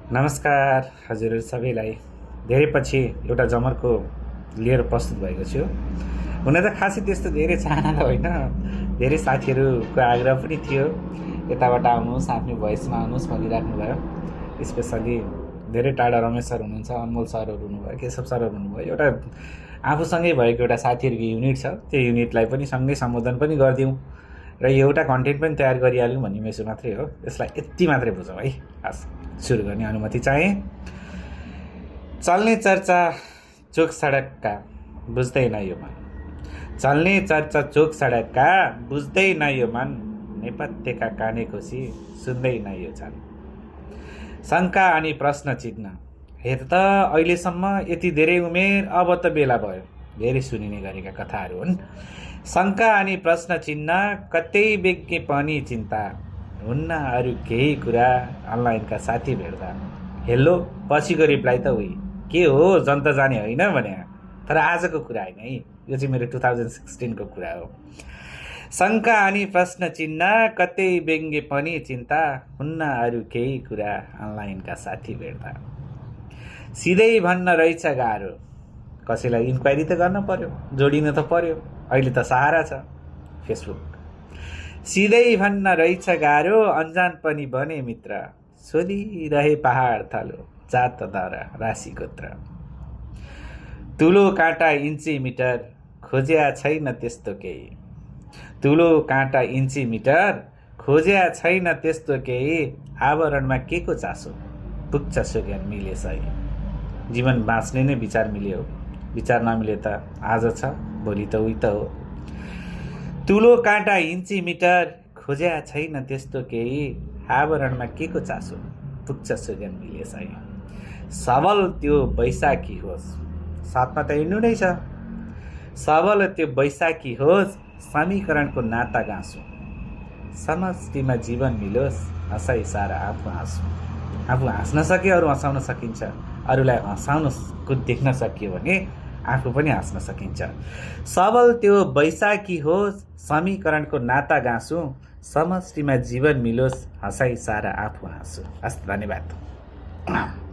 नमस्कार हजुरहरू सबैलाई। धेरै पछि एउटा जमर्को लिएर प्रस्तुत भएको छु। हुन त खासै त्यस्तो धेरै चाहना त होइन, धेरै साथीहरूको आग्रह पनि थियो यताबाट आउनुहोस्, आफ्नो भोइसमा आउनुहोस् भनिराख्नु भयो। स्पेसली धेरै टाढा रमेश सर हुनुहुन्छ, अनमोल सरहरू हुनुभयो, केशव सरहरू हुनुभयो। एउटा आफूसँगै भएको एउटा साथीहरूको युनिट छ, त्यो युनिटलाई पनि सँगै सम्बोधन पनि गरिदिउँ र एउटा कन्टेन्ट पनि तयार गरिहाल्यौँ भन्ने मेसो मात्रै हो। यसलाई यति मात्रै बुझौँ है। हस्, सुरु गर्ने अनुमति चाहे। चल्ने चर्चा चोक सडकका, बुझ्दैन यो मन। चल्ने चर्चा चोक सडकका, बुझ्दैन यो मन। नेपथ्यका काने खुसी, सुन्दैन यो छन्। शङ्का अनि प्रश्न चिन्ह, हेर त अहिलेसम्म यति धेरै उमेर, अब त बेला भयो। धेरै सुनिने गरेका कथाहरू हुन्। शङ्का अनि प्रश्न चिन्ह, कतै बेग्ने पनि चिन्ता। हुन्न अरू केही कुरा, अनलाइनका साथी भेट्दा। हेलो पछिको रिप्लाई त उही, के हो जनता जाने होइन भने। तर आजको कुरा होइन है, यो चाहिँ मेरो 2016 को कुरा हो। शङ्का अनि प्रश्न चिन्ह, कतै बेग्ने पनि चिन्ता। हुन्न अरू केही कुरा, अनलाइनका साथी भेट्दा। सिधै भन्न रहेछ गाह्रो, कसैलाई इन्क्वायरी त गर्न पर्यो, जोडिन त पर्यो। अहिले त सहारा छ फेसबुक। सिधै भन्न रहेछ गाह्रो, अन्जान पनि बने मित्र। सोधिरहे पहाड थलो, जात दर राशि गोत्र। तुलो काँटा इन्ची मिटर, खोज्या छैन त्यस्तो केही। तुलो काँटा इन्ची मिटर, खोज्या छैन त्यस्तो केही। आवरणमा के को चासो, पुग्छ सुज्ञान मिले सही। जीवन बाँच्ने नै विचार मिल्यो, विचार नमिले त आज छ भोलि त उही त हो। तुलो काँटा इन्ची मिटर, खोज्या छैन त्यस्तो केही। आवरणमा के को चासो, पुग्छ सुज्ञान मिले सही। सबल त्यो बैशाखी होस्, साथमा त हिँड्नु नै छ। सबल त्यो बैशाखी होस्, समीकरणको नाता गाँसो। समष्टिमा जीवन मिलोस्, हँसाइ सारा आफू हाँसो। आफू हाँस्न सके अरू हँसाउन सकिन्छ, अरूलाई हँसाउन देख्न सकियो भने आफू पनि हाँस्न सकिन्छ। सबल त्यो बैशाखी होस्, समीकरणको नाता गाँसो। समष्टिमा जीवन मिलोस्, हँसाइ सारा आफू हाँसो। हस्, धन्यवाद।